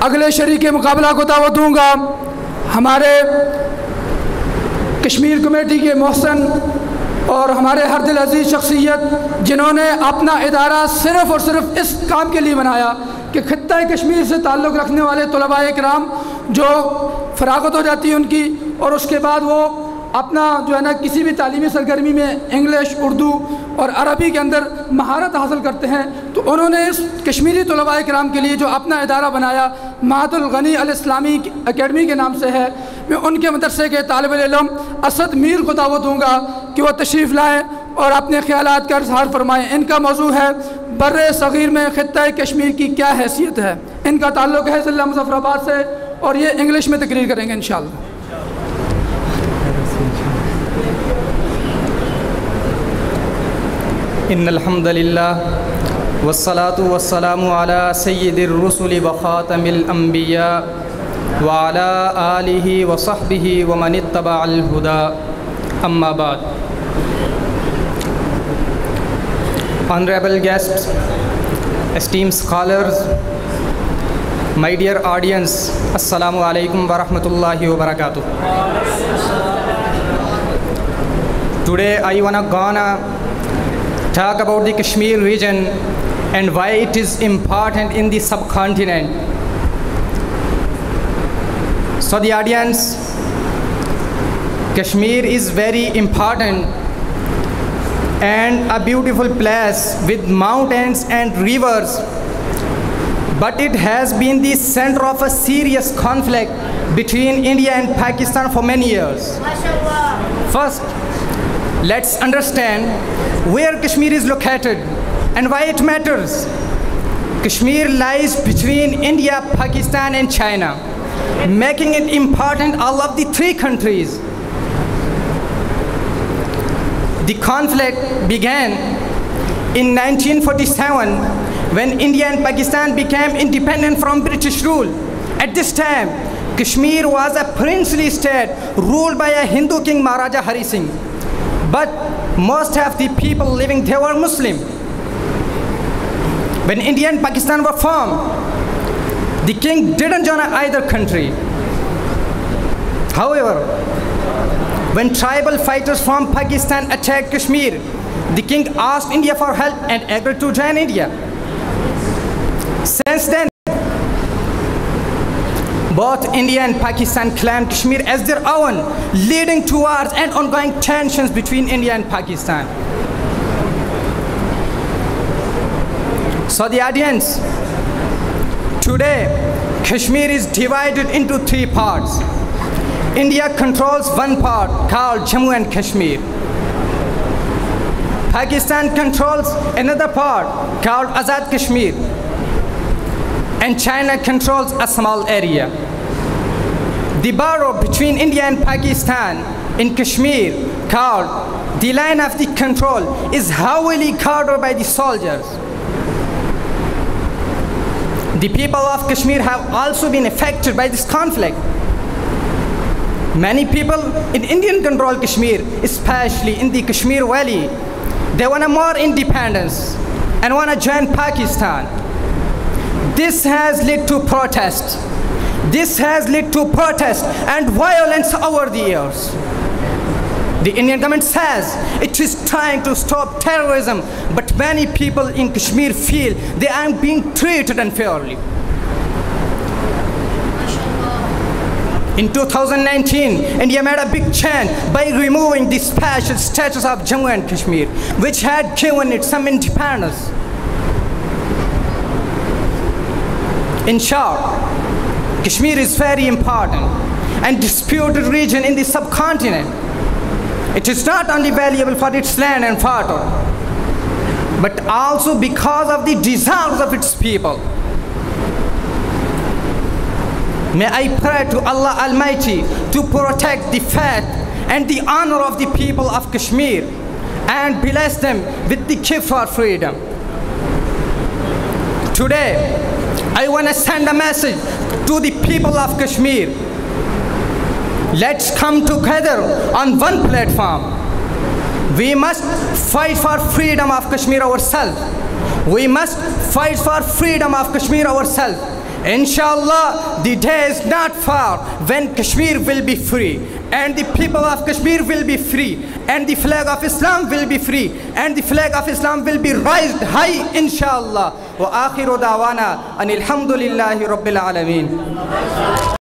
अगले शरीक मुकाबला को दावत दूँगा हमारे कश्मीर कमेटी के मोहसन और हमारे हर दिल अजीज़ शख्सियत जिन्होंने अपना इदारा सिर्फ़ और सिर्फ इस काम के लिए बनाया कि खित्ता कश्मीर से ताल्लुक़ रखने वाले तलबा इकराम जो फ़रागत हो जाती है उनकी और उसके बाद वो अपना जो है ना किसी भी तालीमी सरगर्मी में इंग्लिश, उर्दू और अरबी के अंदर महारत हासिल करते हैं, तो उन्होंने इस कश्मीरी तलबा इकराम के लिए जो अपना इदारा बनाया महादुल गनी अल इस्लामी अकेडमी के नाम से है। मैं उनके मदरसे के तालिब इल्म असद मीर को दावत दूँगा कि वह तशरीफ़ लाएँ और अपने ख़यालात का इज़हार फरमाएँ। इनका मौजू है बर्रे सग़ीर में खित्ता कश्मीर की क्या हैसियत है। इनका ताल्लुक़ है ज़िला मुज़फ़्फ़राबाद से और ये इंग्लिश में तकरीर करेंगे इंशाअल्लाह। इन्नल हम्दुलिल्लाह वस्सलातु वस्सलामु अला सय्यिदिर रुसुलि व ख़ातमिल अंबिया व अला आलिहि व सहबिहि व मन इत्तबअल हुदा अम्मा बाद। Honorable guests, esteemed scholars, my dear audience, assalamu alaikum wa rahmatullahi wa barakatuh. Today I gonna talk about the Kashmir region and why it is important in the subcontinent. So the audience, Kashmir is very important and a beautiful place with mountains and rivers, but it has been the center of a serious conflict between India and Pakistan for many years. First, let's understand where Kashmir is located and why it matters. Kashmir lies between India, Pakistan and China, making it important all of the three countries. The conflict began in 1947 when India and Pakistan became independent from British rule. At this time, Kashmir was a princely state ruled by a Hindu king, Maharaja Hari Singh. But most of the people living there were Muslim. When India and Pakistan were formed, the king didn't join either country. However, when tribal fighters from Pakistan attacked Kashmir, the king asked India for help and agreed to join India. Since then, both India and Pakistan claimed Kashmir as their own, leading to wars and ongoing tensions between India and Pakistan. So the audience, today Kashmir is divided into three parts. India controls one part called Jammu and Kashmir. Pakistan controls another part called Azad Kashmir. And China controls a small area. The border between India and Pakistan in Kashmir, called the line of the control, is heavily guarded by the soldiers. The people of Kashmir have also been affected by this conflict. Many people in Indian controlled Kashmir, especially in the Kashmir Valley, they want more independence and want to join Pakistan. This has led to protest. This has led to protest and violence over the years. The Indian government says it is trying to stop terrorism, but many people in Kashmir feel they are being treated unfairly. In 2019, India made a big change by removing the special status of Jammu and Kashmir, which had given it some independence. In short, Kashmir is very important and disputed region in the subcontinent. It is not only valuable for its land and water, but also because of the desires of its people. May I pray to Allah Almighty to protect the faith and the honor of the people of Kashmir and bless them with the gift for freedom. Today, I want to send a message to the people of Kashmir. Let's come together on one platform. We must fight for freedom of Kashmir ourselves. We must fight for freedom of Kashmir ourselves. Inshallah, the day is not far when Kashmir will be free, and the people of Kashmir will be free, and the flag of Islam will be free, and the flag of Islam will be raised high, inshallah. Wa akhiru da'wana anil hamdulillahi rabbil alameen.